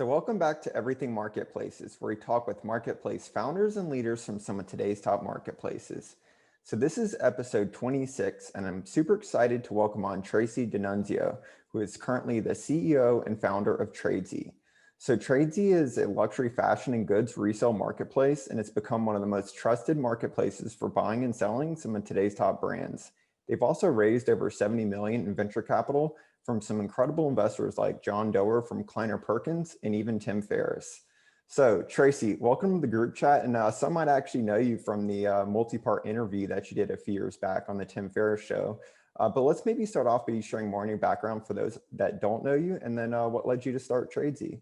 welcome back to Everything Marketplaces, where we talk with marketplace founders and leaders from some of today's top marketplaces. So this is episode 26, and I'm super excited to welcome on Tracy DiNunzio, who is currently the CEO and founder of Tradesy. So Tradesy is a luxury fashion and goods resale marketplace, and it's become one of the most trusted marketplaces for buying and selling some of today's top brands. They've also raised over 70 million in venture capital from some incredible investors like John Doerr from Kleiner Perkins and even Tim Ferriss. So Tracy, welcome to the group chat. And some might actually know you from the multi-part interview that you did a few years back on the Tim Ferriss show. But let's maybe start off by you sharing more on your background for those that don't know you, and then what led you to start Tradesy.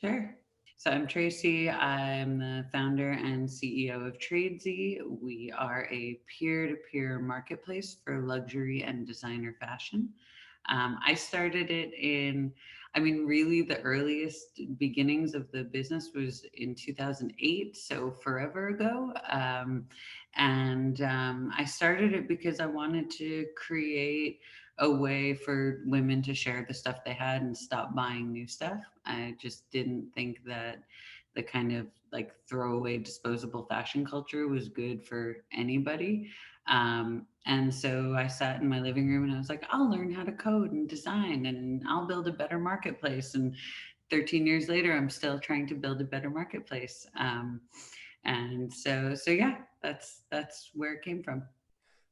Sure. So I'm Tracy. I'm the founder and CEO of Tradesy. We are a peer-to-peer marketplace for luxury and designer fashion. I started it really the earliest beginnings of the business was in 2008, so forever ago. I started it because I wanted to create a way for women to share the stuff they had and stop buying new stuff. I just didn't think that the kind of like throwaway disposable fashion culture was good for anybody. And so I sat in my living room and I was like, I'll learn how to code and design and I'll build a better marketplace. And 13 years later, I'm still trying to build a better marketplace. So yeah, that's where it came from.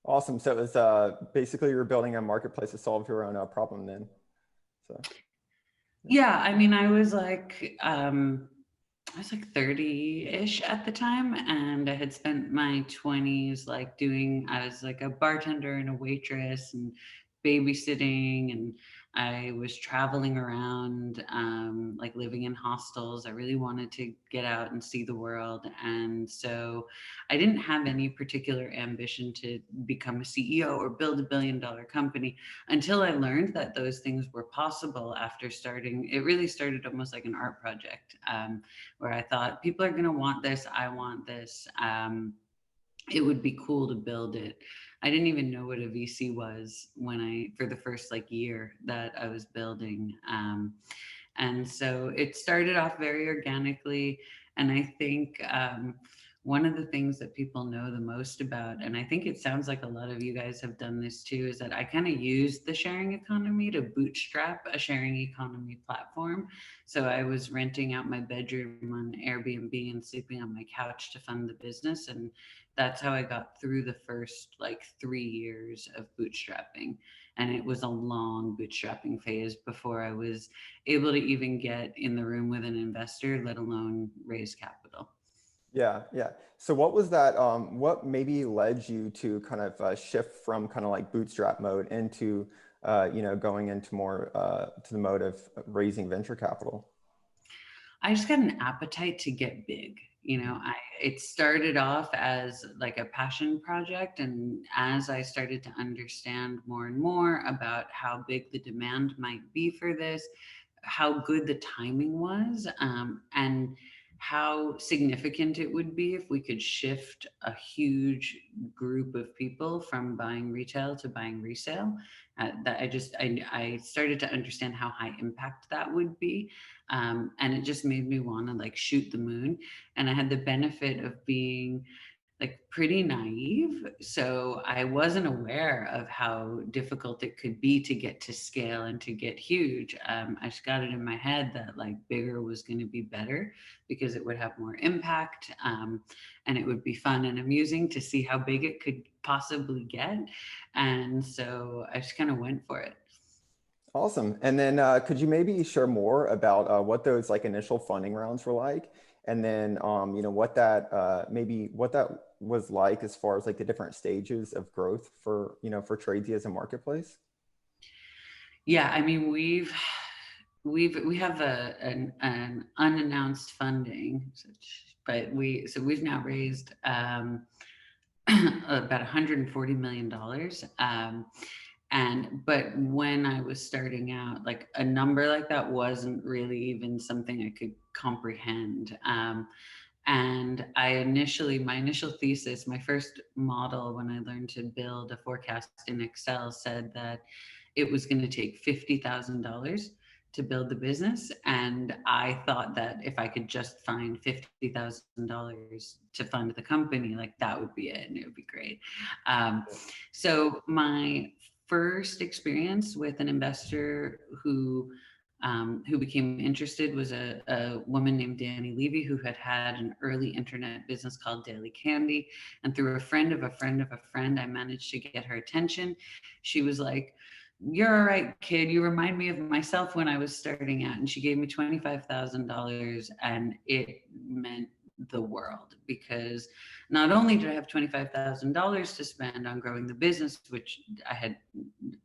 Awesome. So it was basically you were building a marketplace to solve your own problem then. So Yeah, I was like 30-ish at the time, and I had spent my 20s I was like a bartender and a waitress and babysitting, and I was traveling around, like living in hostels. I really wanted to get out and see the world. And so I didn't have any particular ambition to become a CEO or build $1 billion company until I learned that those things were possible after starting. It really started almost like an art project. Where I thought people are going to want this. I want this. It would be cool to build it. I didn't even know what a VC was for the first like year that I was building. And so it started off very organically. And I think one of the things that people know the most about, and I think it sounds like a lot of you guys have done this too, is that I kind of used the sharing economy to bootstrap a sharing economy platform. So I was renting out my bedroom on Airbnb and sleeping on my couch to fund the business. And that's how I got through the first like 3 years of bootstrapping. And it was a long bootstrapping phase before I was able to even get in the room with an investor, let alone raise capital. yeah. So what was that? What maybe led you to kind of shift from kind of like bootstrap mode into going into more to the mode of raising venture capital? I just got an appetite to get big. It started off as like a passion project, and as I started to understand more and more about how big the demand might be for this, how good the timing was, and how significant it would be if we could shift a huge group of people from buying retail to buying resale. I started to understand how high impact that would be, and it just made me want to like shoot the moon. And I had the benefit of being like pretty naive. So I wasn't aware of how difficult it could be to get to scale and to get huge. I just got it in my head that like bigger was going to be better because it would have more impact, and it would be fun and amusing to see how big it could possibly get. And so I just kind of went for it. Awesome. And then could you maybe share more about what those like initial funding rounds were like? And then, what that what that was like as far as like the different stages of growth for Tradesy as a marketplace? Yeah, I mean, we have an unannounced funding, but we've now raised about $140 million. But when I was starting out, like a number like that wasn't really even something I could comprehend. And my initial thesis, my first model when I learned to build a forecast in Excel said that it was going to take $50,000 to build the business. And I thought that if I could just find $50,000 to fund the company, like that would be it and it would be great. So my first experience with an investor who became interested was a woman named Danny Levy, who had an early internet business called Daily Candy. And through a friend of a friend of a friend, I managed to get her attention. She was like, "You're all right, kid. You remind me of myself when I was starting out." And she gave me $25,000, and it meant the world, because not only did I have $25,000 to spend on growing the business, which I had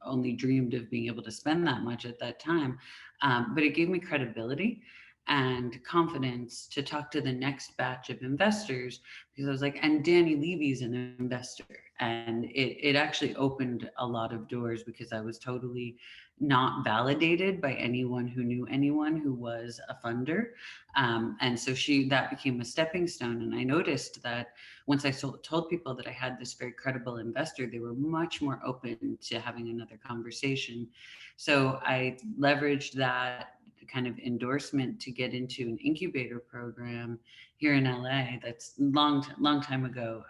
only dreamed of being able to spend that much at that time, but it gave me credibility and confidence to talk to the next batch of investors, because I was like, and Danny Levy's an investor. And it actually opened a lot of doors, because I was totally not validated by anyone who knew anyone who was a funder. And so that became a stepping stone. And I noticed that once I told people that I had this very credible investor, they were much more open to having another conversation. So I leveraged that kind of endorsement to get into an incubator program here in LA that's long time ago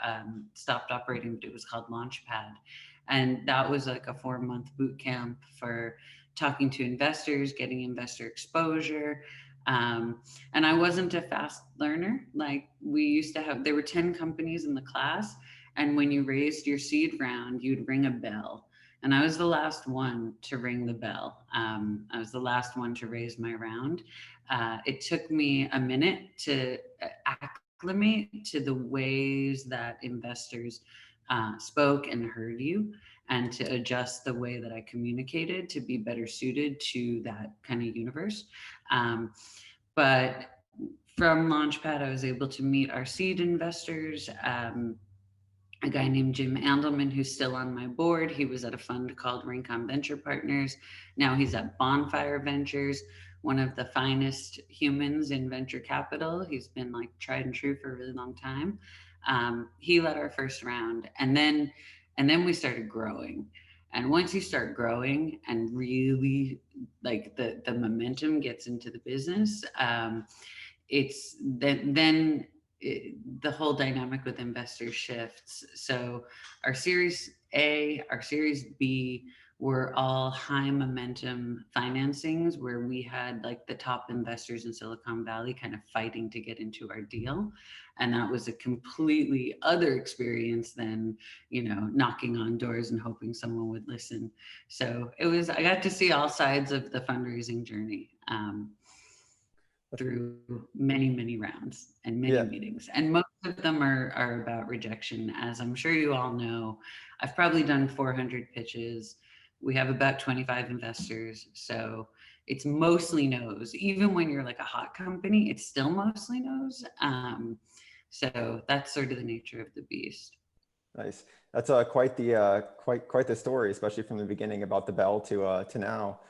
stopped operating, but it was called Launchpad. And that was like a 4-month boot camp for talking to investors, getting investor exposure. And I wasn't a fast learner. Like we used to have, there were 10 companies in the class. And when you raised your seed round, you'd ring a bell. And I was the last one to ring the bell. I was the last one to raise my round. It took me a minute to acclimate to the ways that investors spoke and heard you, and to adjust the way that I communicated to be better suited to that kind of universe. But from Launchpad, I was able to meet our seed investors. A guy named Jim Andelman, who's still on my board. He was at a fund called Rincon Venture Partners. Now he's at Bonfire Ventures, one of the finest humans in venture capital. He's been like tried and true for a really long time. He led our first round, and then we started growing. And once you start growing and really like the momentum gets into the business, it's then the whole dynamic with investors shifts. So our Series A, our Series B were all high momentum financings, where we had like the top investors in Silicon Valley kind of fighting to get into our deal. And that was a completely other experience than, knocking on doors and hoping someone would listen. So I got to see all sides of the fundraising journey. Through many rounds and many meetings, and most of them are about rejection. As I'm sure you all know, I've probably done 400 pitches. We have about 25 investors, so it's mostly no's. Even when you're like a hot company, it's still mostly no's. So that's sort of the nature of the beast. Nice. That's quite the story, especially from the beginning about the bell to now.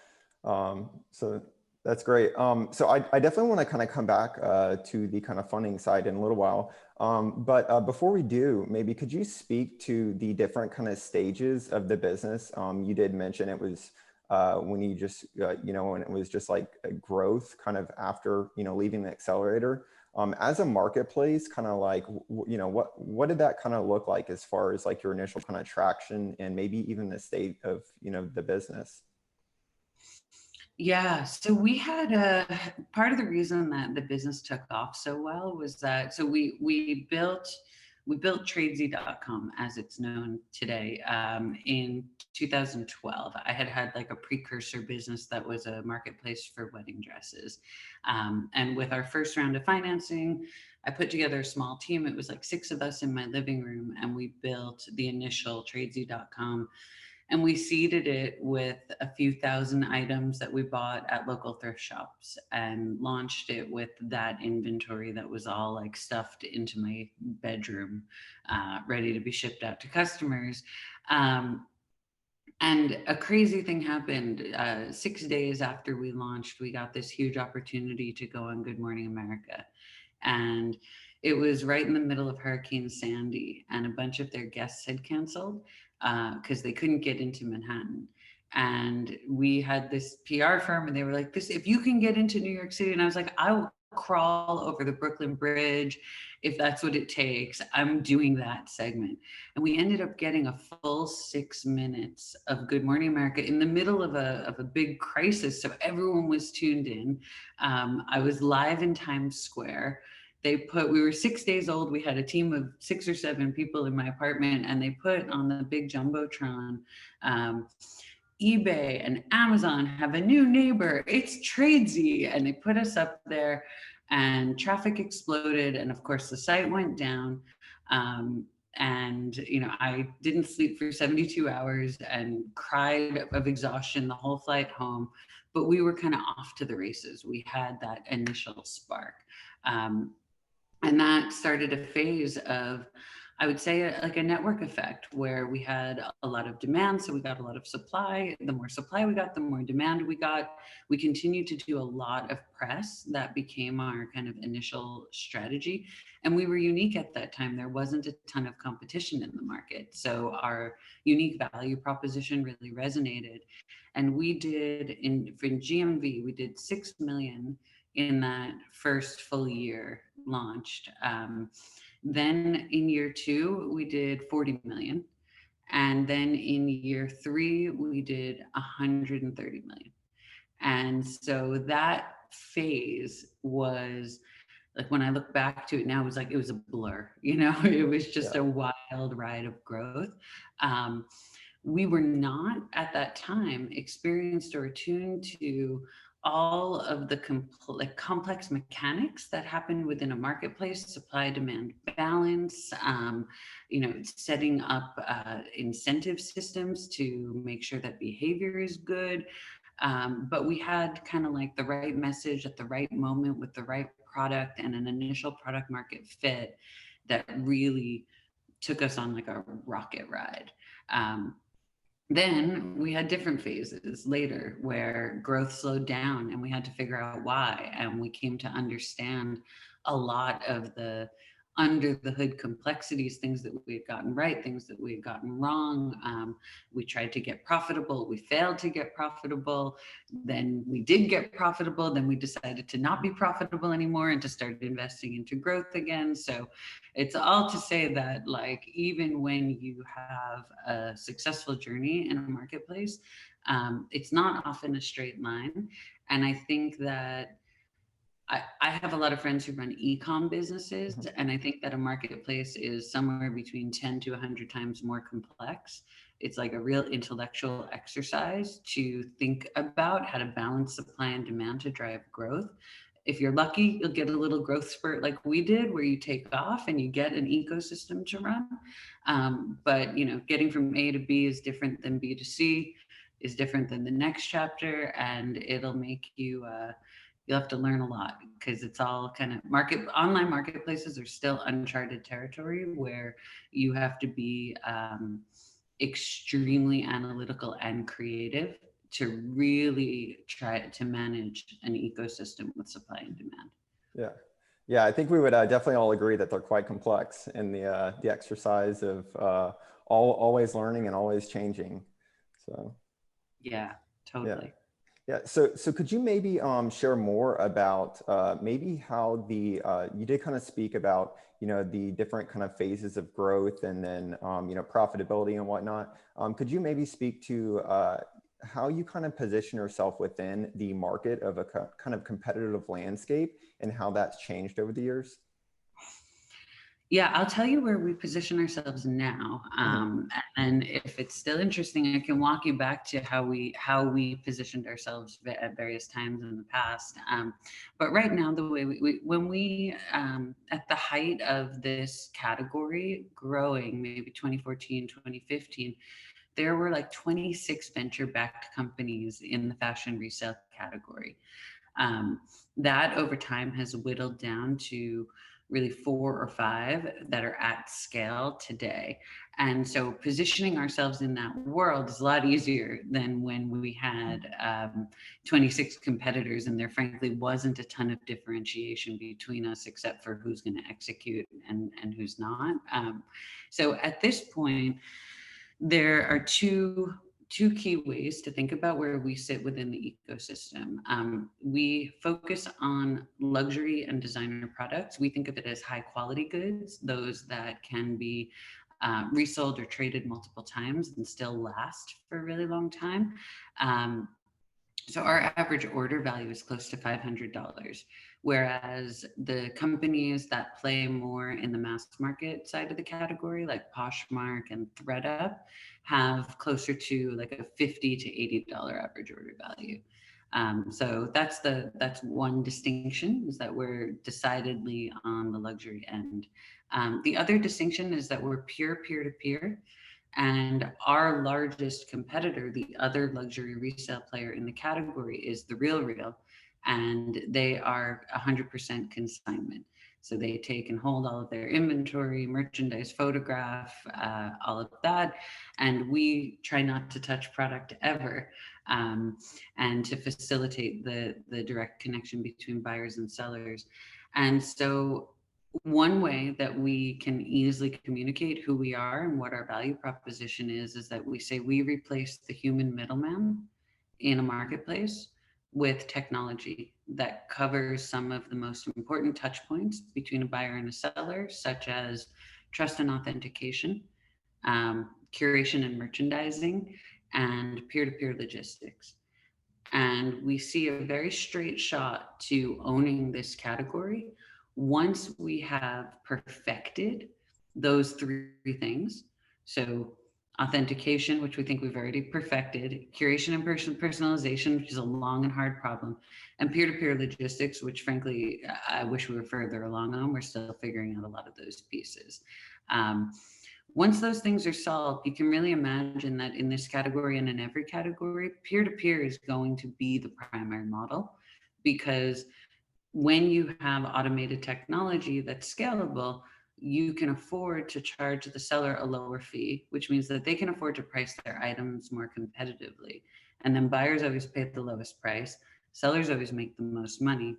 So that's great. So I definitely want to kind of come back to the kind of funding side in a little while. But before we do, maybe could you speak to the different kind of stages of the business? You did mention it was when you just, when it was just like a growth kind of after, leaving the accelerator. As a marketplace, kind of like, what did that kind of look like as far as like your initial kind of traction and maybe even the state of, the business? Yeah, so we had part of the reason that the business took off so well was that, so we built Tradesy.com as it's known today in 2012. I had like a precursor business that was a marketplace for wedding dresses. And with our first round of financing, I put together a small team. It was like 6 of us in my living room, and we built the initial Tradesy.com. And we seeded it with a few thousand items that we bought at local thrift shops, and launched it with that inventory that was all like stuffed into my bedroom, ready to be shipped out to customers. And a crazy thing happened. 6 days after we launched, we got this huge opportunity to go on Good Morning America. And it was right in the middle of Hurricane Sandy, and a bunch of their guests had canceled because they couldn't get into Manhattan. And we had this PR firm, and they were like, "This, if you can get into New York City," and I was like, "I will crawl over the Brooklyn Bridge if that's what it takes. I'm doing that segment." And we ended up getting a full 6 minutes of Good Morning America in the middle of a big crisis. So everyone was tuned in. I was live in Times Square. We were 6 days old. We had a team of 6 or 7 people in my apartment, and they put on the big Jumbotron, um, eBay and Amazon have a new neighbor. It's Tradesy. And they put us up there, and traffic exploded. And of course, the site went down. And I didn't sleep for 72 hours and cried of exhaustion the whole flight home. But we were kind of off to the races. We had that initial spark. And that started a phase of, I would say, like a network effect, where we had a lot of demand. So we got a lot of supply. The more supply we got, the more demand we got. We continued to do a lot of press. That became our kind of initial strategy. And we were unique at that time. There wasn't a ton of competition in the market. So our unique value proposition really resonated. And we did, for GMV, we did 6 million in that first full year launched. Then in year 2, we did 40 million. And then in year 3, we did 130 million. And so that phase was like, when I look back to it now, it was a blur, it was just a wild ride of growth. We were not at that time experienced or attuned to all of the complex mechanics that happen within a marketplace, supply demand balance, setting up incentive systems to make sure that behavior is good. But we had kind of like the right message at the right moment with the right product and an initial product market fit that really took us on like a rocket ride. Then we had different phases later where growth slowed down, and we had to figure out why. And we came to understand a lot of the under the hood complexities, things that we had gotten right, things that we had gotten wrong. We tried to get profitable. We failed to get profitable. Then we did get profitable. Then we decided to not be profitable anymore and to start investing into growth again. So it's all to say that, like, even when you have a successful journey in a marketplace, it's not often a straight line. And I think that I have a lot of friends who run e-com businesses, and I think that a marketplace is somewhere between 10 to 100 times more complex. It's like a real intellectual exercise to think about how to balance supply and demand to drive growth. If you're lucky, you'll get a little growth spurt like we did, where you take off and you get an ecosystem to run. But getting from A to B is different than B to C, is different than the next chapter, and it'll make you you'll have to learn a lot, because it's all kind of online marketplaces are still uncharted territory, where you have to be extremely analytical and creative to really try to manage an ecosystem with supply and demand. Yeah, I think we would definitely all agree that they're quite complex in the exercise of always learning and always changing. So yeah, totally. Yeah. So could you maybe share more about maybe how you did kind of speak about, the different kind of phases of growth, and then, profitability and whatnot. Could you maybe speak to how you kind of position yourself within the market of a kind of competitive landscape, and how that's changed over the years? Yeah, I'll tell you where we position ourselves now. And if it's still interesting, I can walk you back to how we positioned ourselves at various times in the past. But right now, the way when we at the height of this category growing, maybe 2014, 2015, there were like 26 venture-backed companies in the fashion resale category. That over time has whittled down to really 4 or 5 that are at scale today. And so positioning ourselves in that world is a lot easier than when we had 26 competitors, and there frankly wasn't a ton of differentiation between us except for who's going to execute and who's not. So at this point, there are two two key ways to think about where we sit within the ecosystem. We focus on luxury and designer products. We think of it as high quality goods, those that can be resold or traded multiple times and still last for a really long time. So our average order value is close to $500, whereas the companies that play more in the mass market side of the category, like Poshmark and ThredUp, have closer to like a $50 to $80 average order value. So that's one distinction, is that we're decidedly on the luxury end. The other distinction is that we're pure peer-to-peer. And our largest competitor, the other luxury resale player in the category, is The RealReal, and they are 100% consignment. So they take and hold all of their inventory, merchandise, photograph, all of that. And we try not to touch product ever, and to facilitate the direct connection between buyers and sellers. And so one way that we can easily communicate who we are and what our value proposition is that we say we replace the human middleman in a marketplace with technology that covers some of the most important touch points between a buyer and a seller, such as trust and authentication, curation and merchandising, and peer-to-peer logistics. And we see a very straight shot to owning this category once we have perfected those three things. So authentication, which we think we've already perfected, curation and personalization, which is a long and hard problem, and peer-to-peer logistics, which frankly, I wish we were further along on. We're still figuring out a lot of those pieces. Once those things are solved, you can really imagine that in this category and in every category, peer-to-peer is going to be the primary model, because when you have automated technology that's scalable, you can afford to charge the seller a lower fee, which means that they can afford to price their items more competitively. And then buyers always pay the lowest price, sellers always make the most money.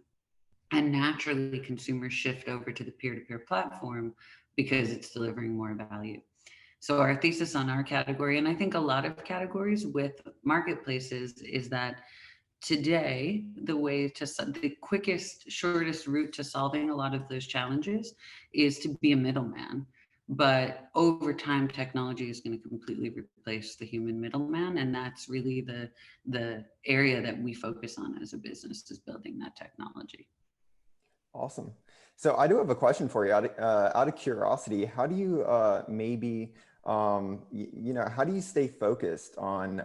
And naturally, consumers shift over to the peer-to-peer platform because it's delivering more value. So our thesis on our category, and I think a lot of categories with marketplaces, is that today, the quickest, shortest route to solving a lot of those challenges is to be a middleman. But over time, technology is going to completely replace the human middleman. And that's really the area that we focus on as a business, is building that technology. Awesome. So I do have a question for you. Out of curiosity, how do you how do you stay focused on,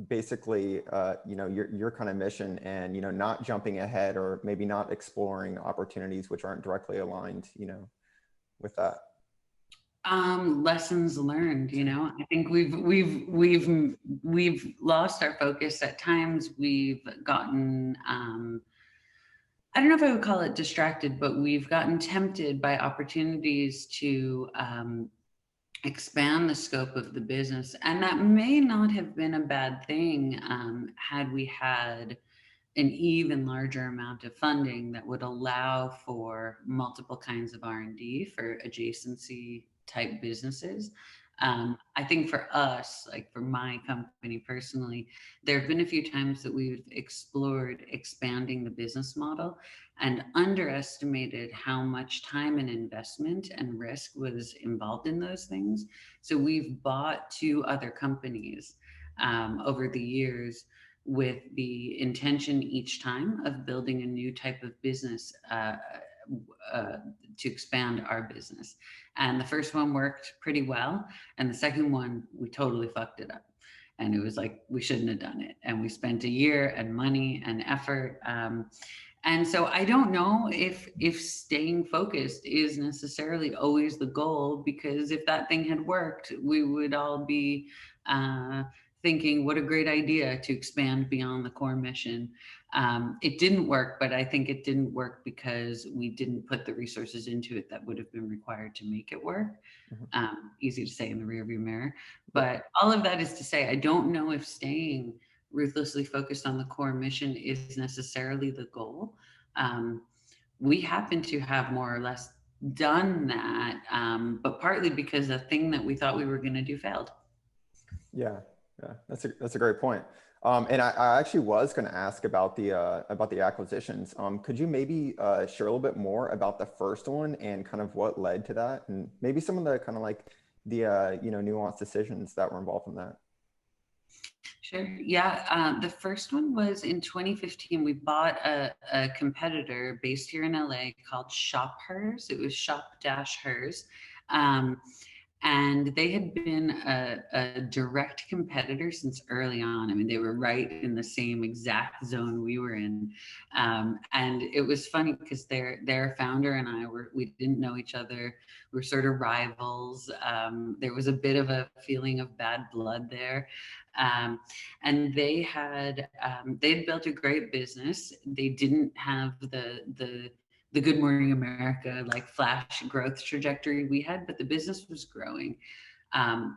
basically, your kind of mission and, not jumping ahead, or maybe not exploring opportunities which aren't directly aligned, with that? Lessons learned. I think we've lost our focus at times. We've gotten, I don't know if I would call it distracted, but we've gotten tempted by opportunities to expand the scope of the business. And that may not have been a bad thing, had we had an even larger amount of funding that would allow for multiple kinds of R&D for adjacency type businesses. I think for us, like for my company personally, there have been a few times that we've explored expanding the business model and underestimated how much time and investment and risk was involved in those things. So we've bought two other companies over the years with the intention each time of building a new type of business to expand our business. And the first one worked pretty well. And the second one, we totally fucked it up. And it was like, we shouldn't have done it. And we spent a year and money and effort. And so I don't know if staying focused is necessarily always the goal, because if that thing had worked, we would all be thinking, what a great idea to expand beyond the core mission. It didn't work, but I think it didn't work because we didn't put the resources into it that would have been required to make it work. Easy to say in the rearview mirror, but all of that is to say, I don't know if staying ruthlessly focused on the core mission is necessarily the goal. We happen to have more or less done that, but partly because the thing that we thought we were going to do failed. Yeah. Yeah, that's a great point. And I actually was going to ask about the acquisitions. Could you maybe share a little bit more about the first one and kind of what led to that, and maybe some of the kind of like the nuanced decisions that were involved in that? Sure. Yeah. The first one was in 2015. We bought a competitor based here in LA called Shop Hers. It was Shop Dash Hers. Um, and they had been a direct competitor since early on. I mean, they were right in the same exact zone we were in, and it was funny because their founder and we didn't know each other. We were sort of rivals. There was a bit of a feeling of bad blood there, um, and they had built a great business. They didn't have the Good Morning America like flash growth trajectory we had, but the business was growing.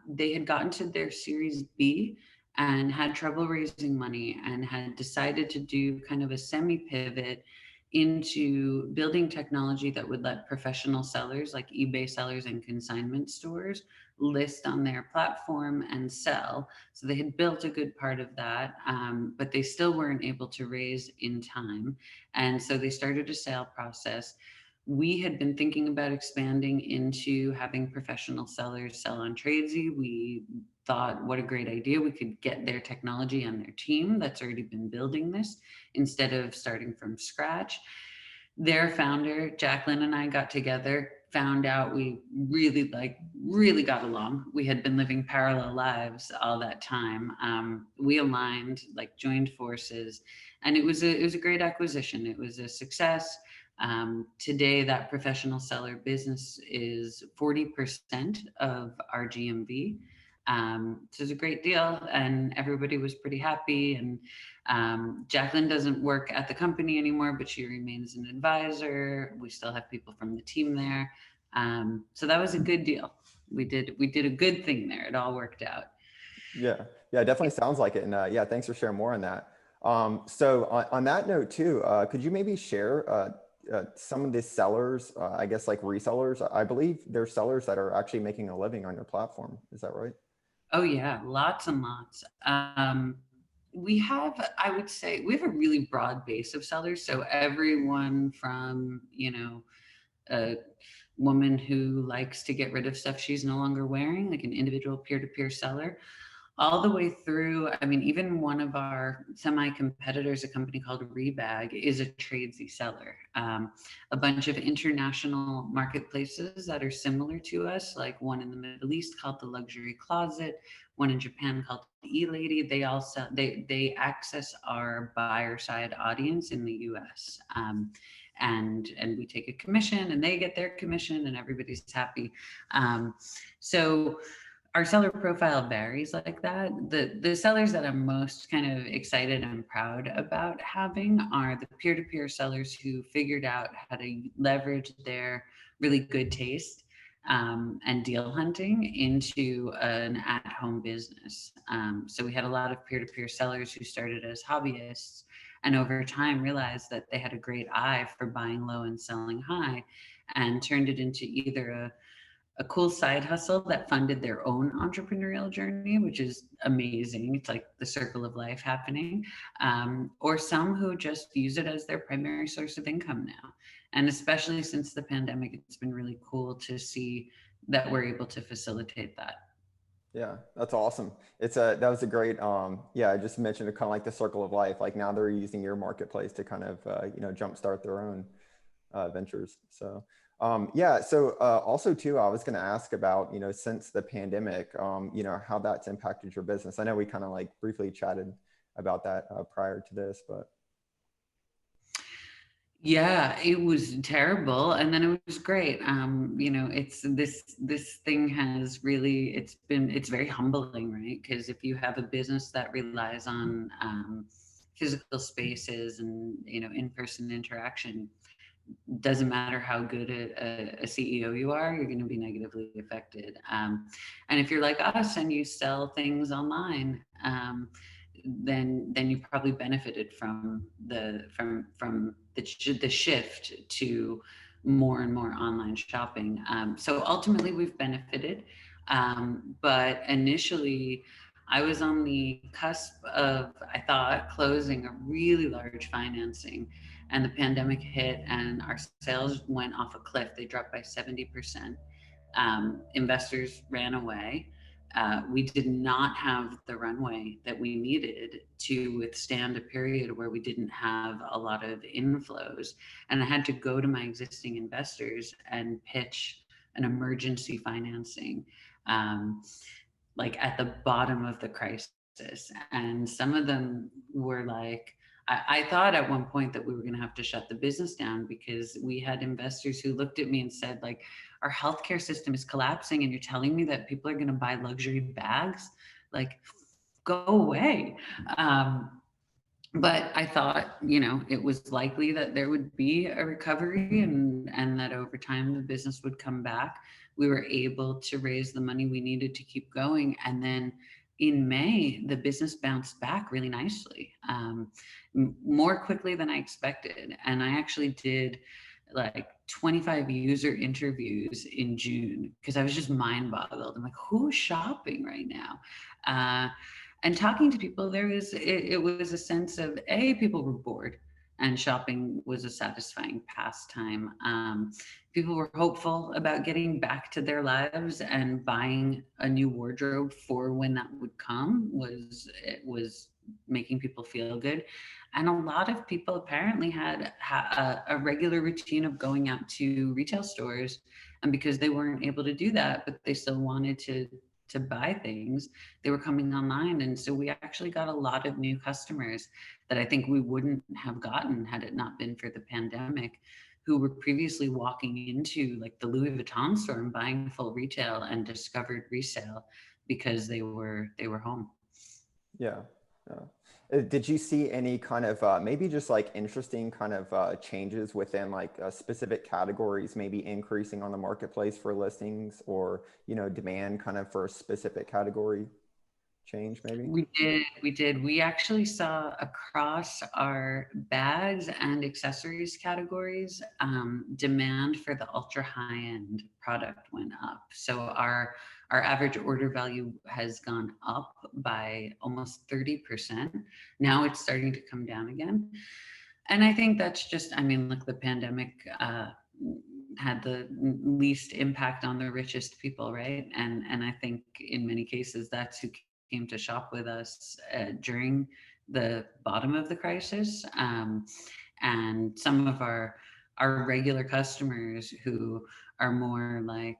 They had gotten to their Series B and had trouble raising money and had decided to do kind of a semi pivot into building technology that would let professional sellers like eBay sellers and consignment stores list on their platform and sell. So they had built a good part of that, but they still weren't able to raise in time. And so they started a sale process. We had been thinking about expanding into having professional sellers sell on Tradesy. We thought, what a great idea. We could get their technology and their team that's already been building this instead of starting from scratch. Their founder, Jacqueline, and I got together, found out we really got along. We had been living parallel lives all that time. We aligned, like joined forces, and it was a great acquisition. It was a success. Today, that professional seller business is 40% of our GMV. So it's a great deal, and everybody was pretty happy. And Jacqueline doesn't work at the company anymore, but she remains an advisor. We still have people from the team there. So that was a good deal. We did a good thing there. It all worked out. Yeah, yeah, it definitely sounds like it. And yeah, thanks for sharing more on that. So on that note too, could you maybe share some of the sellers, I guess like resellers? I believe there's sellers that are actually making a living on your platform. Is that right? Oh yeah, lots and lots. We have, I would say, we have a really broad base of sellers. So everyone from, a woman who likes to get rid of stuff she's no longer wearing, like an individual peer-to-peer seller, all the way through. I mean, even one of our semi-competitors, a company called Rebag, is a tradesy seller. A bunch of international marketplaces that are similar to us, like one in the Middle East called the Luxury Closet, one in Japan called E-Lady. They all sell, they access our buyer side audience in the US. And we take a commission and they get their commission and everybody's happy. So our seller profile varies like that. The sellers that I'm most kind of excited and proud about having are the peer-to-peer sellers who figured out how to leverage their really good taste and deal hunting into an at-home business. So we had a lot of peer-to-peer sellers who started as hobbyists and over time realized that they had a great eye for buying low and selling high and turned it into either a cool side hustle that funded their own entrepreneurial journey, which is amazing. It's like the circle of life happening. Or some who just use it as their primary source of income now. And especially since the pandemic, it's been really cool to see that we're able to facilitate that. Yeah, that's awesome. That was a great, yeah, I just mentioned it kind of like the circle of life. Like now they're using your marketplace to kind of, jumpstart their own ventures. So, yeah. So also too, I was going to ask about, since the pandemic, how that's impacted your business. I know we kind of like briefly chatted about that prior to this, but. Yeah, it was terrible, and then it was great. It's this thing has really it's very humbling, right? Because if you have a business that relies on physical spaces and in-person interaction, doesn't matter how good a CEO you are, you're going to be negatively affected. And if you're like us and you sell things online, then you probably benefited from the shift to more and more online shopping. So ultimately, we've benefited, but initially. I was on the cusp of, I thought, closing a really large financing, and the pandemic hit, and our sales went off a cliff. They dropped by 70%. Investors ran away. We did not have the runway that we needed to withstand a period where we didn't have a lot of inflows. And I had to go to my existing investors and pitch an emergency financing, um, like at the bottom of the crisis. And some of them were like, I thought at one point that we were going to have to shut the business down, because we had investors who looked at me and said, like, our healthcare system is collapsing and you're telling me that people are going to buy luxury bags? Like, go away. But I thought, it was likely that there would be a recovery, and that over time the business would come back. We were able to raise the money we needed to keep going. And then in May, the business bounced back really nicely, more quickly than I expected. And I actually did like 25 user interviews in June, because I was just mind boggled. I'm like, who's shopping right now? And talking to people, it was a sense of, people were bored, and shopping was a satisfying pastime. People were hopeful about getting back to their lives, and buying a new wardrobe for when that would come was making people feel good. And a lot of people apparently had a regular routine of going out to retail stores, and because they weren't able to do that, but they still wanted to buy things, they were coming online. And so we actually got a lot of new customers that I think we wouldn't have gotten had it not been for the pandemic, who were previously walking into like the Louis Vuitton store and buying full retail, and discovered resale because they were home. Yeah. Did you see any kind of maybe just like interesting kind of changes within like specific categories, maybe increasing on the marketplace for listings, or, demand kind of for a specific category change maybe? We did. We actually saw across our bags and accessories categories, demand for the ultra high end product went up. So our average order value has gone up by almost 30%. Now it's starting to come down again. And I think that's just, look, the pandemic had the least impact on the richest people, right? And I think in many cases that's who came to shop with us during the bottom of the crisis. And some of our regular customers who are more like,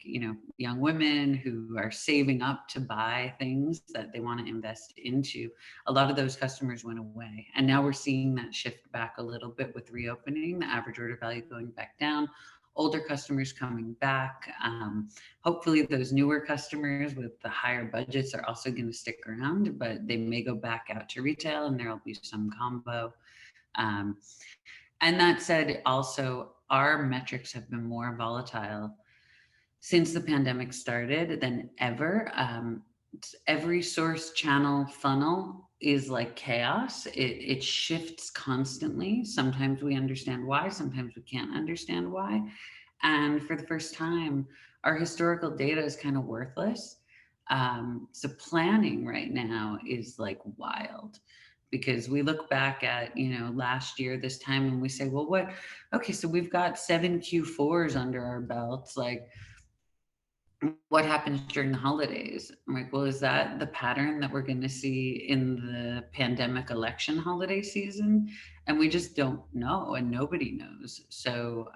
young women who are saving up to buy things that they want to invest into, a lot of those customers went away. And now we're seeing that shift back a little bit with reopening, the average order value going back down, older customers coming back. Hopefully those newer customers with the higher budgets are also going to stick around, but they may go back out to retail, and there'll be some combo. And that said, also, our metrics have been more volatile since the pandemic started than ever. Every source, channel, funnel is like chaos. It shifts constantly. Sometimes we understand why, sometimes we can't understand why. And for the first time, our historical data is kind of worthless. So planning right now is like wild, because we look back at, last year this time, and we say, well, okay, so we've got 7 Q4s under our belts. Like, what happens during the holidays? I'm like, well, is that the pattern that we're going to see in the pandemic election holiday season? And we just don't know, and nobody knows. So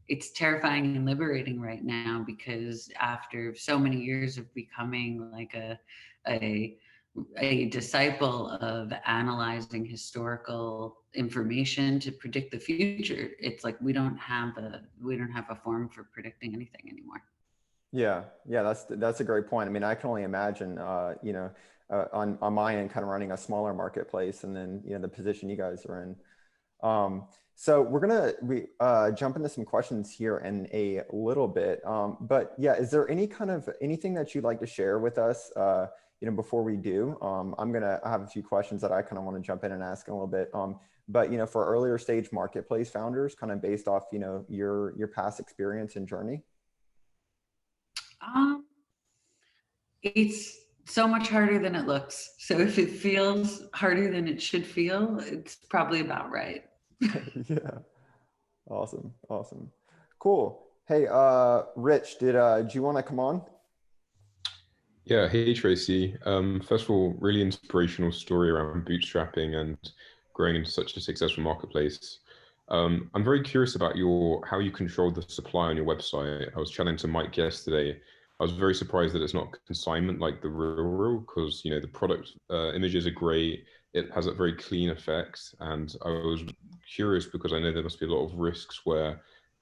it's terrifying and liberating right now, because after so many years of becoming like a disciple of analyzing historical information to predict the future, it's like we don't have a form for predicting anything anymore. Yeah, that's a great point. I can only imagine, on my end, kind of running a smaller marketplace, and then, the position you guys are in. So we're gonna jump into some questions here in a little bit. But yeah, is there anything that you'd like to share with us, before we do? I have a few questions that I kind of want to jump in and ask in a little bit. But for earlier stage marketplace founders, kind of based off, your past experience and journey. It's So much harder than it looks. So if it feels harder than it should feel, it's probably about right. Yeah. Awesome. Awesome. Cool. Hey, Rich, do you want to come on? Yeah, hey Tracy. First of all, really inspirational story around bootstrapping and growing into such a successful marketplace. I'm very curious about your how you control the supply on your website. I was chatting to Mike yesterday. I was very surprised that it's not consignment like the real, because the product images are great. It has a very clean effect, and I was curious because I know there must be a lot of risks where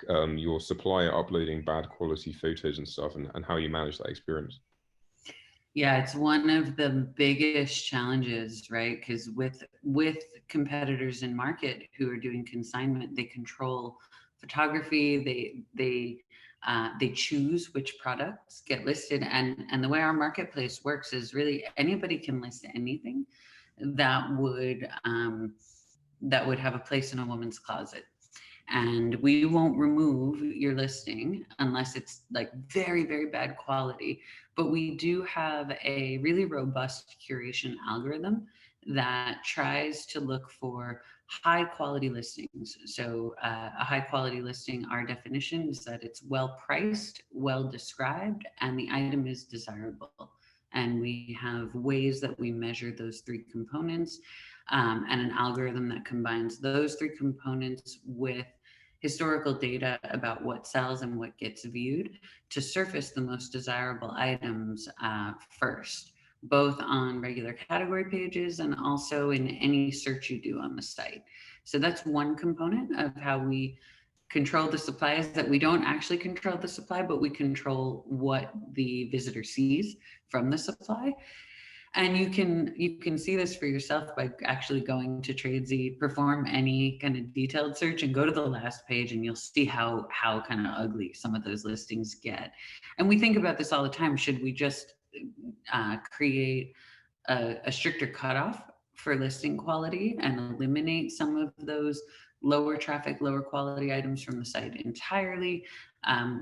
your supplier uploading bad quality photos and stuff, and how you manage that experience. Yeah, it's one of the biggest challenges, right? Because with competitors in market who are doing consignment, they control photography. They choose which products get listed, and the way our marketplace works is really anybody can list anything that would have a place in a woman's closet, and we won't remove your listing unless it's like very, very bad quality. But we do have a really robust curation algorithm that tries to look for high quality listings. So a high quality listing, our definition is that it's well priced, well described, and the item is desirable. And we have ways that we measure those three components, and an algorithm that combines those three components with historical data about what sells and what gets viewed to surface the most desirable items first, both on regular category pages and also in any search you do on the site. So that's one component of how we control the supply, is that we don't actually control the supply, but we control what the visitor sees from the supply. And you can see this for yourself by actually going to Tradesy, perform any kind of detailed search, and go to the last page, and you'll see how kind of ugly some of those listings get. And we think about this all the time. Should we just create a stricter cutoff for listing quality and eliminate some of those lower traffic, lower quality items from the site entirely?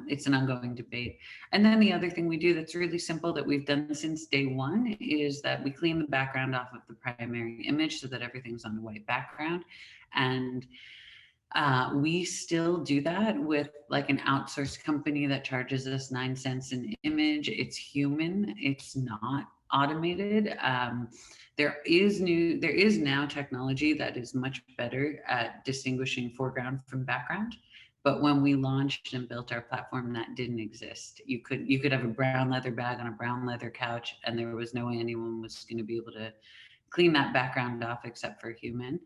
It's an ongoing debate. And then the other thing we do that's really simple that we've done since day one is that we clean the background off of the primary image so that everything's on a white background. And we still do that with like an outsourced company that charges us 9 cents an image. It's human, it's not automated. There is now technology that is much better at distinguishing foreground from background. But when we launched and built our platform, that didn't exist. You could have a brown leather bag on a brown leather couch, and there was no way anyone was going to be able to clean that background off except for a human.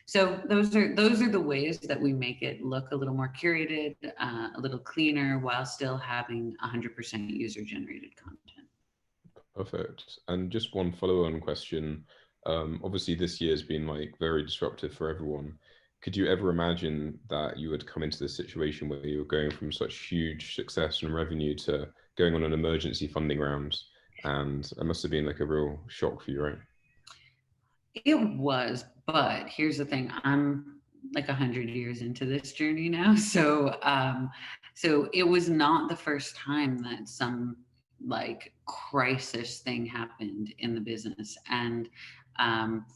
So those are the ways that we make it look a little more curated, a little cleaner, while still having 100% user generated content. Perfect. And just one follow-on question. Obviously, this year has been like very disruptive for everyone. Could you ever imagine that you would come into this situation where you were going from such huge success and revenue to going on an emergency funding round? And it must have been like a real shock for you, right? It was, but here's the thing: I'm like 100 years into this journey now, so it was not the first time that some like crisis thing happened in the business. And um,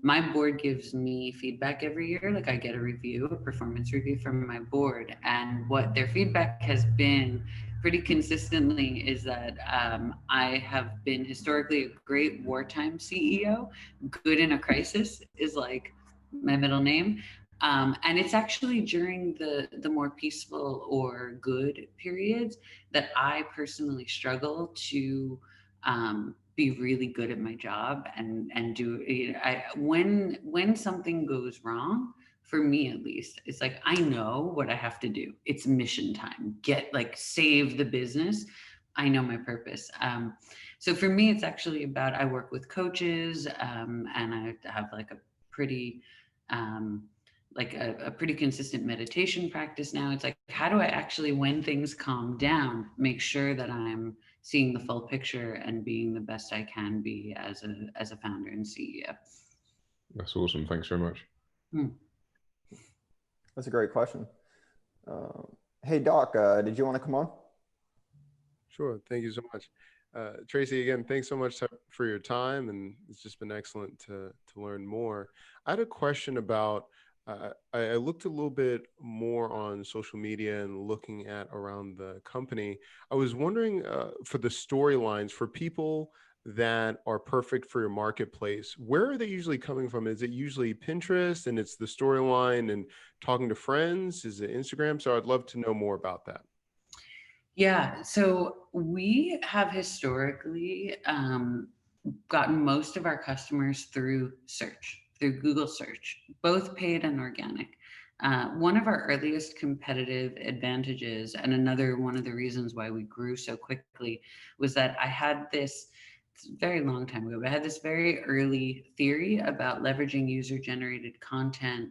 my board gives me feedback every year. Like I get a review, a performance review from my board, and what their feedback has been pretty consistently is that I have been historically a great wartime CEO. Good in a crisis is like my middle name. And it's actually during the more peaceful or good periods that I personally struggle to be really good at my job and do. When something goes wrong, for me at least, it's like I know what I have to do. It's mission time. Save the business. I know my purpose. So for me, it's actually about, I work with coaches, and I have like a pretty a pretty consistent meditation practice now. It's like, how do I actually, when things calm down, make sure that I'm seeing the full picture and being the best I can be as a founder and CEO. That's awesome. Thanks very much. That's a great question. Hey, Doc, did you want to come on? Sure. Thank you so much. Tracy, again, thanks so much for your time, and it's just been excellent to learn more. I had a question about, I looked a little bit more on social media and looking at around the company. I was wondering for the storylines for people that are perfect for your marketplace, where are they usually coming from? Is it usually Pinterest and it's the storyline and talking to friends? Is it Instagram? So I'd love to know more about that. Yeah, so we have historically gotten most of our customers through search, through Google search, both paid and organic. One of our earliest competitive advantages, and another one of the reasons why we grew so quickly, was that I had this, it's a very long time ago, but I had this very early theory about leveraging user-generated content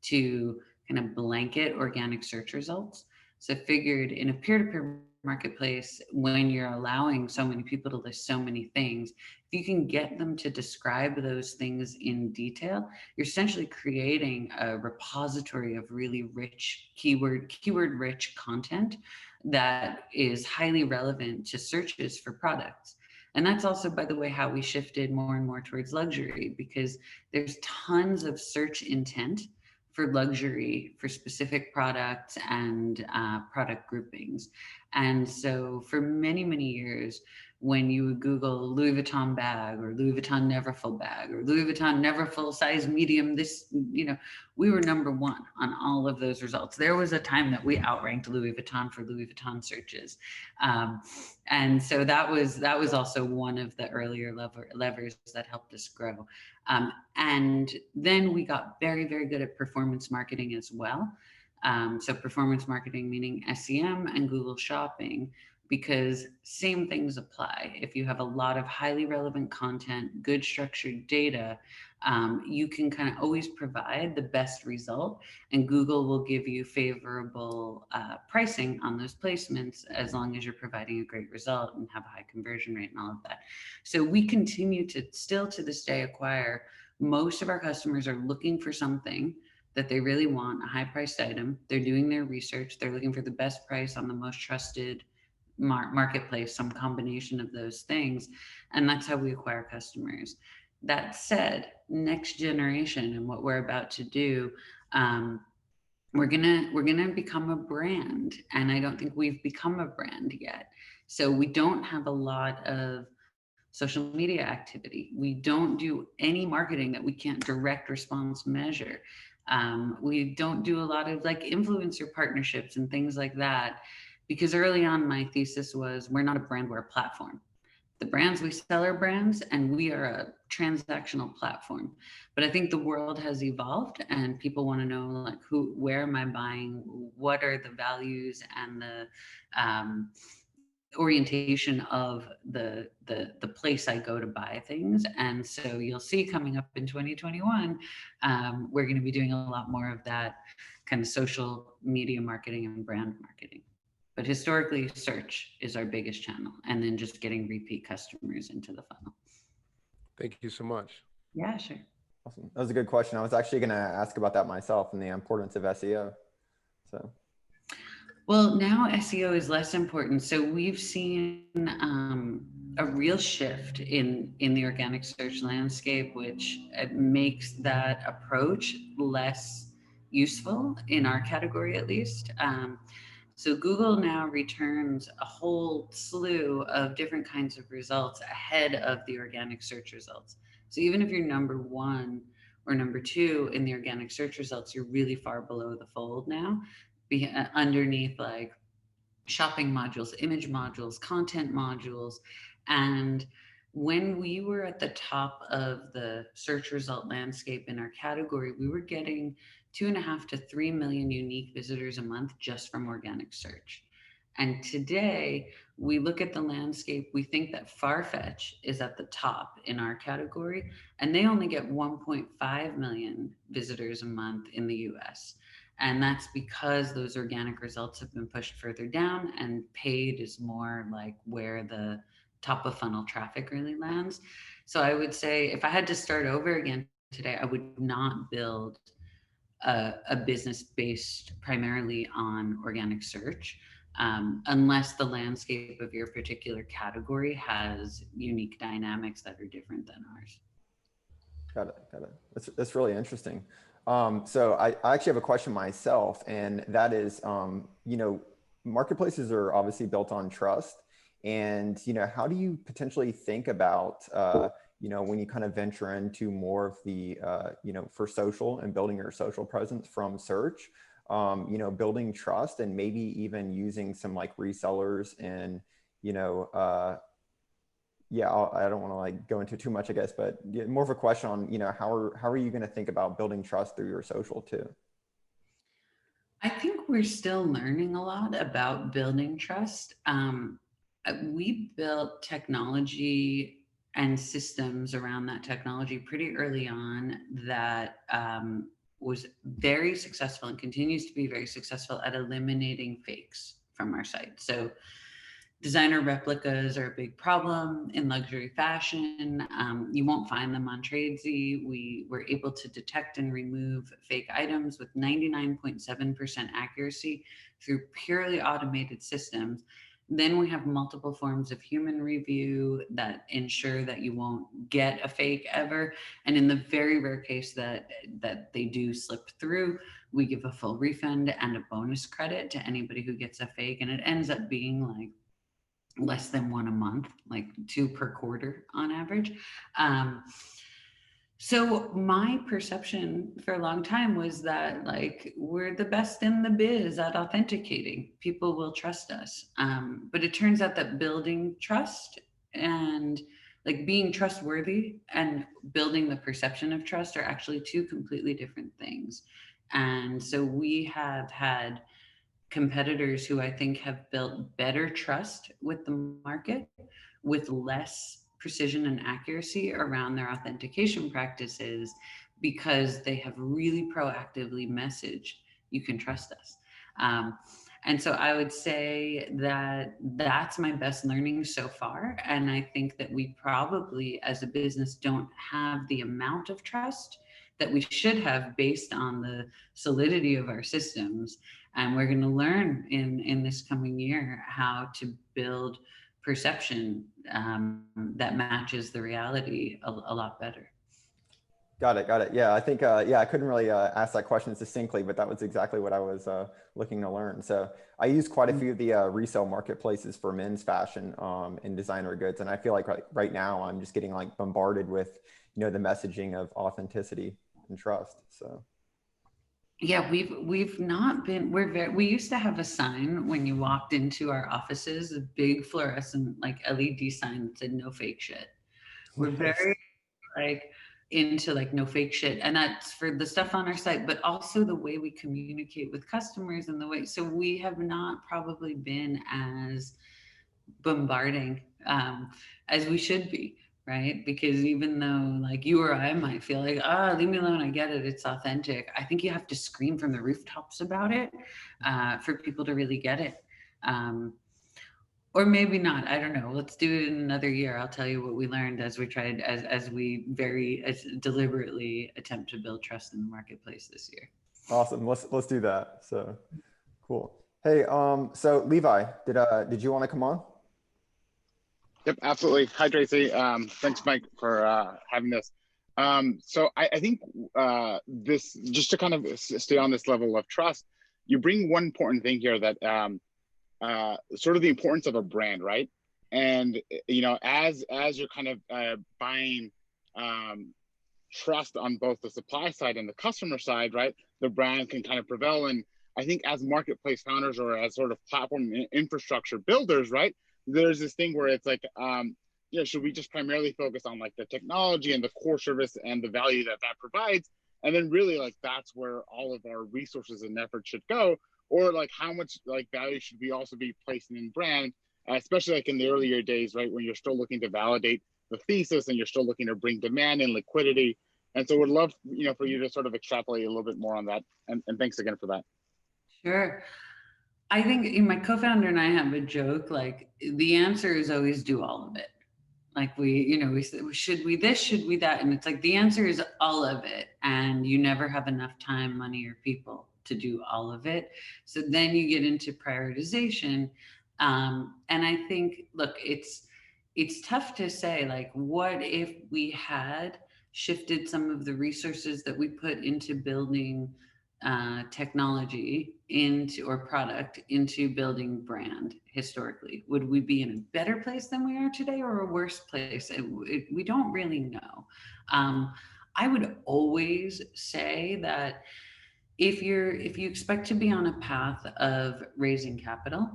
to kind of blanket organic search results. So I figured in a peer-to-peer marketplace, when you're allowing so many people to list so many things, if you can get them to describe those things in detail, you're essentially creating a repository of really rich keyword rich content that is highly relevant to searches for products. And that's also, by the way, how we shifted more and more towards luxury, because there's tons of search intent for luxury, for specific products and product groupings. And so for many, many years, when you would Google Louis Vuitton bag or Louis Vuitton Neverfull bag or Louis Vuitton Neverfull size medium, we were number one on all of those results. There was a time that we outranked Louis Vuitton for Louis Vuitton searches. And so that was also one of the earlier levers that helped us grow. And then we got very, very good at performance marketing as well. So performance marketing, meaning SEM and Google Shopping, because same things apply. If you have a lot of highly relevant content, good structured data, you can kind of always provide the best result, and Google will give you favorable pricing on those placements as long as you're providing a great result and have a high conversion rate and all of that. So we continue to still to this day acquire. Most of our customers are looking for something that they really want, a high priced item. They're doing their research. They're looking for the best price on the most trusted marketplace, some combination of those things. And that's how we acquire customers. That said, next generation and what we're about to do, we're gonna become a brand. And I don't think we've become a brand yet. So we don't have a lot of social media activity. We don't do any marketing that we can't direct response measure. We don't do a lot of like influencer partnerships and things like that, because early on my thesis was we're not a brand, we're a platform. The brands we sell are brands, and we are a transactional platform. But I think the world has evolved, and people want to know like where am I buying, what are the values and the orientation of the place I go to buy things. And so you'll see coming up in 2021, we're going to be doing a lot more of that kind of social media marketing and brand marketing. But historically, search is our biggest channel, and then just getting repeat customers into the funnel. Thank you so much. Yeah, sure. Awesome. That was a good question. I was actually going to ask about that myself and the importance of SEO. So. Well, now SEO is less important. So we've seen a real shift in the organic search landscape, which makes that approach less useful in our category, at least. So Google now returns a whole slew of different kinds of results ahead of the organic search results. So even if you're number one or number two in the organic search results, you're really far below the fold now, underneath like shopping modules, image modules, content modules. And when we were at the top of the search result landscape in our category, we were getting 2.5 to 3 million unique visitors a month just from organic search. And today we look at the landscape, we think that Farfetch is at the top in our category, and they only get 1.5 million visitors a month in the US. And that's because those organic results have been pushed further down, and paid is more like where the top of funnel traffic really lands. So I would say if I had to start over again today, I would not build a business based primarily on organic search. unless the landscape of your particular category has unique dynamics that are different than ours. Got it. Got it. That's really interesting. So I actually have a question myself, and that is, you know, marketplaces are obviously built on trust. And, you know, how do you potentially think about, you know, when you kind of venture into more of the, you know, for social and building your social presence from search, you know, building trust and maybe even using some like resellers and, you know, yeah, I don't want to like go into too much, I guess, but more of a question on, you know, how are you going to think about building trust through your social too? I think we're still learning a lot about building trust. We built technology and systems around that technology pretty early on that was very successful and continues to be very successful at eliminating fakes from our site. So designer replicas are a big problem in luxury fashion. You won't find them on Tradesy. We were able to detect and remove fake items with 99.7% accuracy through purely automated systems. Then we have multiple forms of human review that ensure that you won't get a fake ever. And in the very rare case that they do slip through, we give a full refund and a bonus credit to anybody who gets a fake. And it ends up being like less than one a month, like 2 per quarter on average. So my perception for a long time was that like we're the best in the biz at authenticating. People will trust us. But it turns out that building trust and like being trustworthy and building the perception of trust are actually 2 completely different things. And so we have had competitors who I think have built better trust with the market with less precision and accuracy around their authentication practices because they have really proactively messaged, you can trust us. And so I would say that that's my best learning so far. And I think that we probably as a business don't have the amount of trust that we should have based on the solidity of our systems. And we're going to learn in this coming year how to build perception that matches the reality a lot better. Got it. Got it. Yeah, I think, yeah, I couldn't really ask that question succinctly, but that was exactly what I was looking to learn. So I use quite a few of the resale marketplaces for men's fashion and designer goods. And I feel like right now I'm just getting like bombarded with, you know, the messaging of authenticity and trust. So. Yeah, we've not been, we used to have a sign when you walked into our offices, a big fluorescent like LED sign that said no fake shit. We're very like into like no fake shit. And that's for the stuff on our site, but also the way we communicate with customers and the way, so we have not probably been as bombarding as we should be. Right? Because even though like you or I might feel like, leave me alone, I get it, it's authentic. I think you have to scream from the rooftops about it for people to really get it. Or maybe not, I don't know. Let's do it in another year. I'll tell you what we learned as we tried, as we very deliberately attempt to build trust in the marketplace this year. Awesome, let's do that. So cool. Hey, so Levi, did you want to come on? Yep, absolutely. Hi, Tracy. Thanks, Mike, for having this. So I think this, just to kind of stay on this level of trust, you bring one important thing here that sort of the importance of a brand, right? And, you know, as you're kind of buying trust on both the supply side and the customer side, right, the brand can kind of prevail. And I think as marketplace founders or as sort of platform infrastructure builders, right, there's this thing where it's like, you know, should we just primarily focus on like the technology and the core service and the value that provides? And then really like, that's where all of our resources and efforts should go. Or like how much like value should we also be placing in brand, especially like in the earlier days, right? When you're still looking to validate the thesis and you're still looking to bring demand and liquidity. And so would love, you know, for you to sort of extrapolate a little bit more on that. And thanks again for that. Sure. I think my co-founder and I have a joke, like the answer is always do all of it. Like we say, should we this, should we that? And it's like, the answer is all of it. And you never have enough time, money, or people to do all of it. So then you get into prioritization. And I think, look, it's tough to say, like, what if we had shifted some of the resources that we put into building technology into, or product into building brand historically? Would we be in a better place than we are today, or a worse place? We don't really know. I would always say that if you expect to be on a path of raising capital,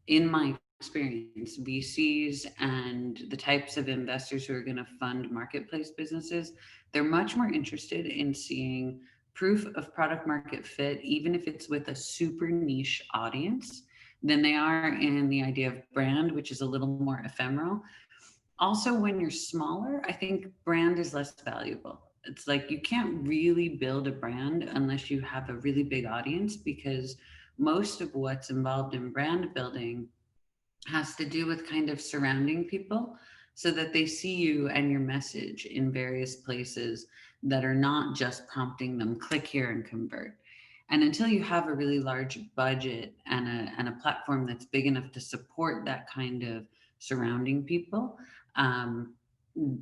in my experience, VCs and the types of investors who are going to fund marketplace businesses, they're much more interested in seeing proof of product market fit, even if it's with a super niche audience, than they are in the idea of brand, which is a little more ephemeral. Also, when you're smaller, I think brand is less valuable. It's like you can't really build a brand unless you have a really big audience, because most of what's involved in brand building has to do with kind of surrounding people so that they see you and your message in various places that are not just prompting them click here and convert. And until you have a really large budget and a platform that's big enough to support that kind of surrounding people,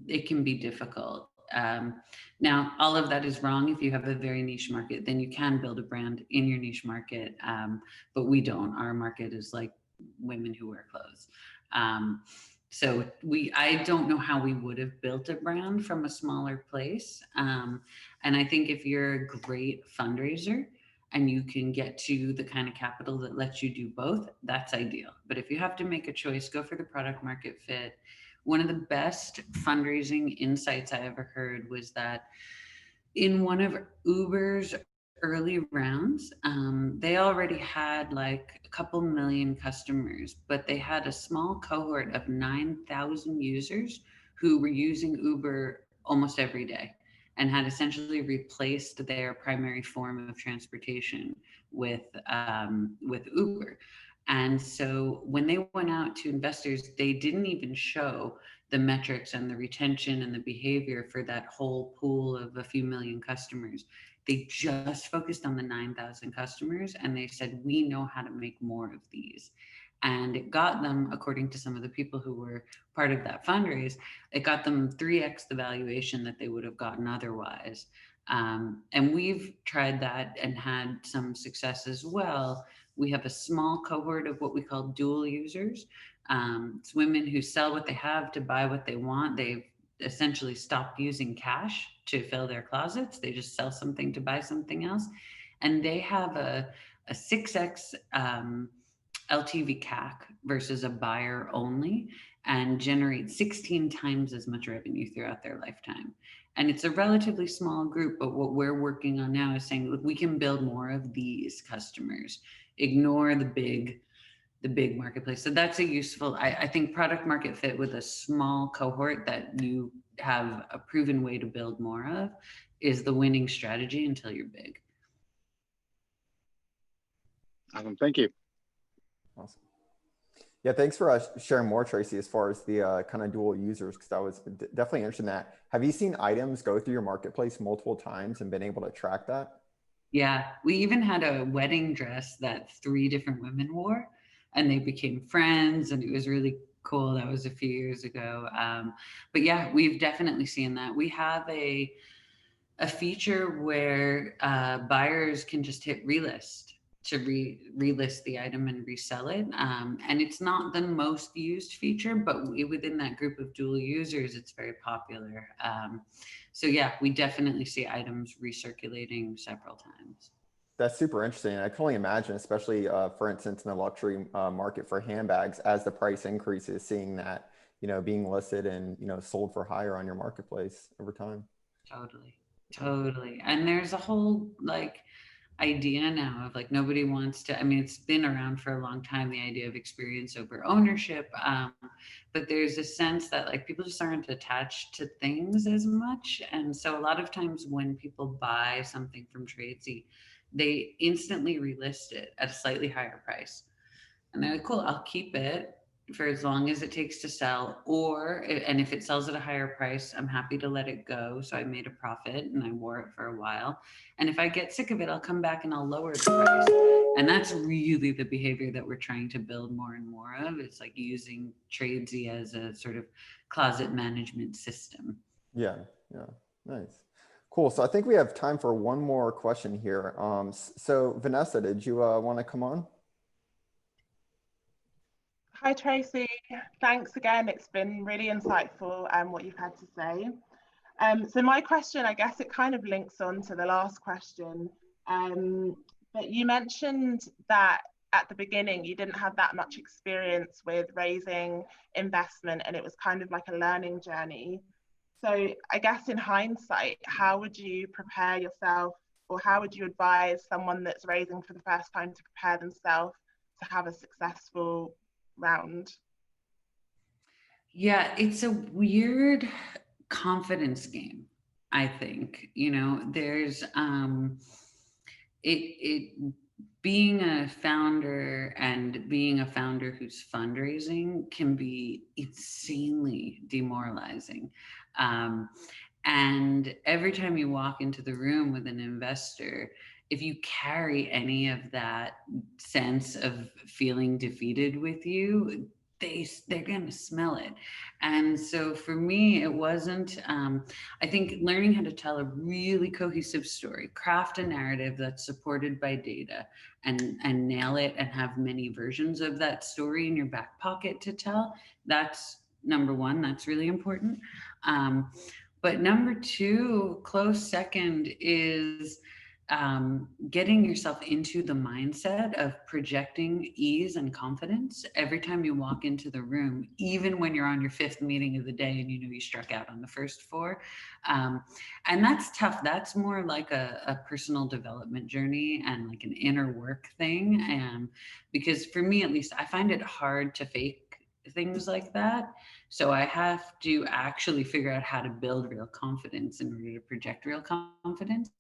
it can be difficult. Now, all of that is wrong. If you have a very niche market, then you can build a brand in your niche market, but we don't. Our market is like women who wear clothes. So I don't know how we would have built a brand from a smaller place. And I think if you're a great fundraiser and you can get to the kind of capital that lets you do both, that's ideal. But if you have to make a choice, go for the product market fit. One of the best fundraising insights I ever heard was that in one of Uber's early rounds, they already had like a couple million customers, but they had a small cohort of 9,000 users who were using Uber almost every day and had essentially replaced their primary form of transportation with Uber. And so when they went out to investors, they didn't even show the metrics and the retention and the behavior for that whole pool of a few million customers. They just focused on the 9,000 customers and they said, we know how to make more of these. And it got them, according to some of the people who were part of that fundraise, it got them 3x the valuation that they would have gotten otherwise. And we've tried that and had some success as well. We have a small cohort of what we call dual users. It's women who sell what they have to buy what they want. They've essentially stopped using cash to fill their closets. They just sell something to buy something else. And they have a 6x LTV CAC versus a buyer only, and generate 16 times as much revenue throughout their lifetime. And it's a relatively small group, but what we're working on now is saying, look, we can build more of these customers. Ignore the big marketplace. So that's a useful, I think, product market fit with a small cohort that you have a proven way to build more of is the winning strategy until you're big. Awesome. Thank you. Awesome. Yeah, thanks for sharing more, Tracy, as far as the kind of dual users, because I was definitely interested in that. Have you seen items go through your marketplace multiple times and been able to track that? Yeah, we even had a wedding dress that 3 different women wore and they became friends, and it was really cool. That was a few years ago. But yeah, we've definitely seen that. We have a feature where buyers can just hit relist to relist the item and resell it. And it's not the most used feature, but within that group of dual users, it's very popular. So yeah, we definitely see items recirculating several times. That's super interesting. I can only imagine, especially for instance, in the luxury market for handbags, as the price increases, seeing that, being listed and, sold for higher on your marketplace over time. Totally. And there's a whole idea now of nobody wants to, it's been around for a long time, the idea of experience over ownership. But there's a sense that people just aren't attached to things as much. And so a lot of times when people buy something from Tradesy, they instantly relist it at a slightly higher price. And they're like, cool, I'll keep it for as long as it takes to sell, and if it sells at a higher price, I'm happy to let it go. So I made a profit and I wore it for a while. And if I get sick of it, I'll come back and I'll lower the price. And that's really the behavior that we're trying to build more and more of. It's like using Tradesy as a sort of closet management system. Yeah, nice. Cool. So I think we have time for one more question here. So Vanessa, did you want to come on? Hi, Tracy. Thanks again. It's been really insightful what you've had to say. So my question, I guess it kind of links on to the last question. But you mentioned that at the beginning, you didn't have that much experience with raising investment, and it was kind of like a learning journey. So I guess in hindsight, how would you prepare yourself, or how would you advise someone that's raising for the first time to prepare themselves to have a successful round? Yeah, it's a weird confidence game, I think. There's it being a founder, and being a founder who's fundraising can be insanely demoralizing. And every time you walk into the room with an investor, if you carry any of that sense of feeling defeated with you, they're going to smell it. And so for me, it wasn't, I think learning how to tell a really cohesive story, craft a narrative that's supported by data, and nail it, and have many versions of that story in your back pocket to tell. That's number one. That's really important. But number two, close second, is getting yourself into the mindset of projecting ease and confidence every time you walk into the room, even when you're on your fifth meeting of the day and you struck out on the first four. And that's tough. That's more like a personal development journey and like an inner work thing. Because for me, at least, I find it hard to fake things like that. So I have to actually figure out how to build real confidence in order to project real confidence.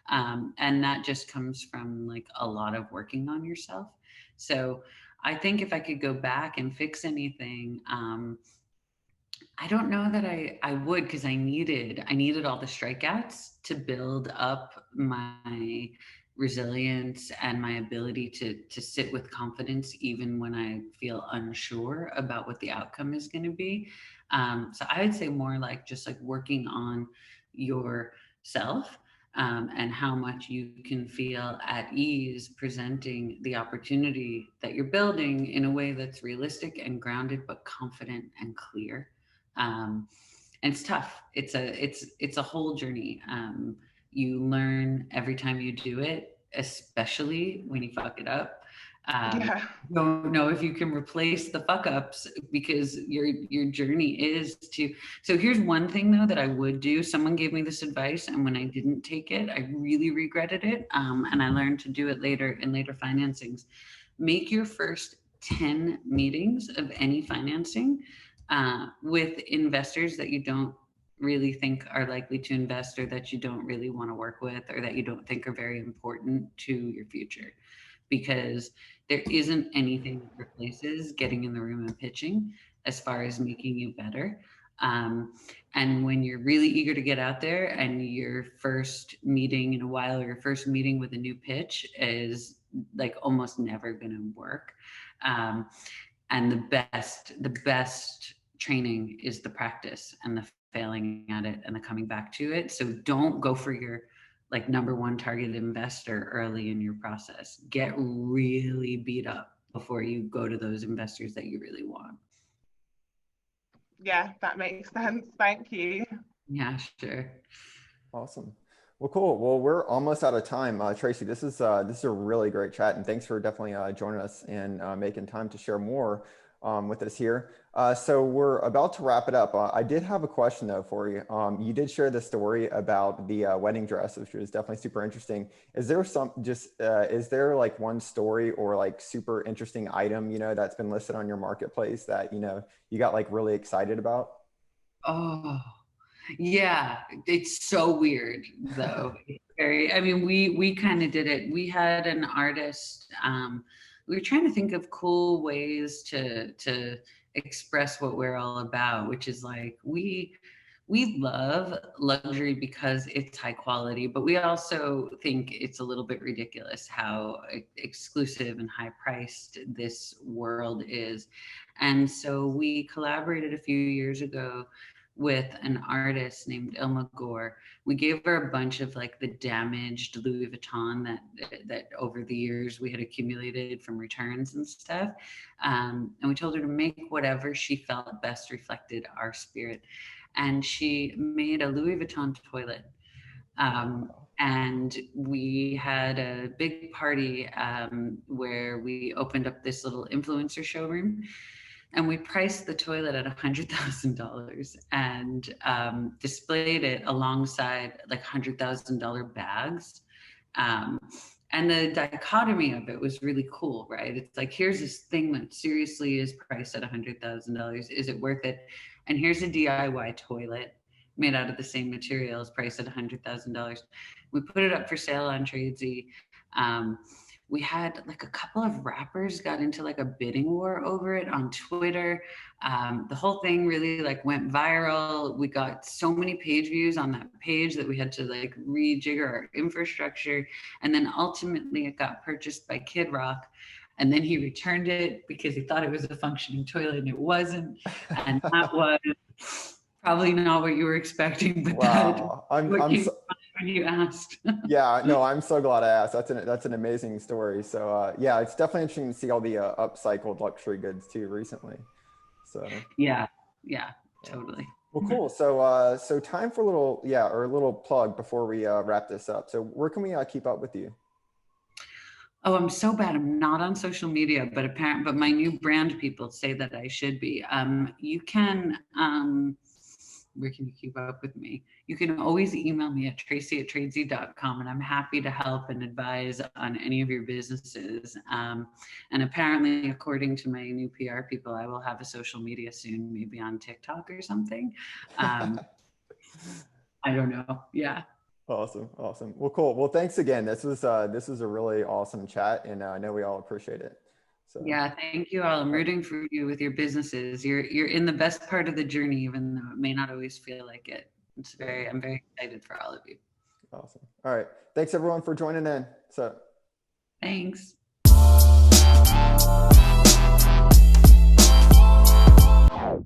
And that just comes from like a lot of working on yourself. So I think if I could go back and fix anything, I don't know that I would, because I needed all the strikeouts to build up my resilience and my ability to sit with confidence even when I feel unsure about what the outcome is going to be. So I would say more like just like working on yourself, and how much you can feel at ease presenting the opportunity that you're building in a way that's realistic and grounded, but confident and clear. And it's tough. It's a whole journey. You learn every time you do it, especially when you fuck it up. Yeah. Don't know if you can replace the fuck ups, because your journey is to. So here's one thing though that I would do. Someone gave me this advice, and when I didn't take it, I really regretted it. And I learned to do it later in later financings. Make your first 10 meetings of any financing with investors that you don't really think are likely to invest, or that you don't really want to work with, or that you don't think are very important to your future. Because there isn't anything that replaces getting in the room and pitching as far as making you better. And when you're really eager to get out there, and your first meeting in a while, or your first meeting with a new pitch is like almost never going to work. And the best training is the practice and the failing at it and the coming back to it. So don't go for your like number one target investor early in your process. Get really beat up before you go to those investors that you really want. Yeah, that makes sense. Thank you. Yeah, sure. Awesome. Well, cool. Well, we're almost out of time. Tracy, this is a really great chat, and thanks for definitely joining us and making time to share more with us here. So we're about to wrap it up. I did have a question though for you. You did share the story about the wedding dress, which was definitely super interesting. Is there is there like one story or like super interesting item, that's been listed on your marketplace that, you got like really excited about? Oh, yeah. It's so weird though. We kind of did it. We had an artist, we were trying to think of cool ways to express what we're all about, which is like we love luxury because it's high quality, but we also think it's a little bit ridiculous how exclusive and high priced this world is. And so we collaborated a few years ago with an artist named Ilma Gore. We gave her a bunch of like the damaged Louis Vuitton that over the years we had accumulated from returns and stuff. And we told her to make whatever she felt best reflected our spirit. And she made a Louis Vuitton toilet. And we had a big party where we opened up this little influencer showroom, and we priced the toilet at $100,000 and displayed it alongside like $100,000 bags. And the dichotomy of it was really cool, right? It's like, here's this thing that seriously is priced at $100,000. Is it worth it? And here's a DIY toilet made out of the same materials, priced at $100,000. We put it up for sale on Tradesy. We had like a couple of rappers got into like a bidding war over it on Twitter. The whole thing really like went viral. We got so many page views on that page that we had to like rejigger our infrastructure. And then ultimately it got purchased by Kid Rock. And then he returned it because he thought it was a functioning toilet and it wasn't. And that was probably not what you were expecting, but wow. when you asked. Yeah, no, I'm so glad I asked. That's an amazing story. So yeah, it's definitely interesting to see all the upcycled luxury goods too recently. So yeah, totally. Well, cool. So time for a little plug before we wrap this up. So where can we keep up with you? Oh, I'm so bad. I'm not on social media, but my new brand people say that I should be. You can, where can you keep up with me? You can always email me at tracy@tradesy.com, and I'm happy to help and advise on any of your businesses. And apparently, according to my new PR people, I will have a social media soon, maybe on TikTok or something. I don't know. Yeah. Awesome. Well, cool. Well, thanks again. This was a really awesome chat, and I know we all appreciate it. So yeah, thank you all. I'm rooting for you with your businesses. You're in the best part of the journey, even though it may not always feel like it. I'm very excited for all of you. Awesome. All right. Thanks everyone for joining in. So thanks.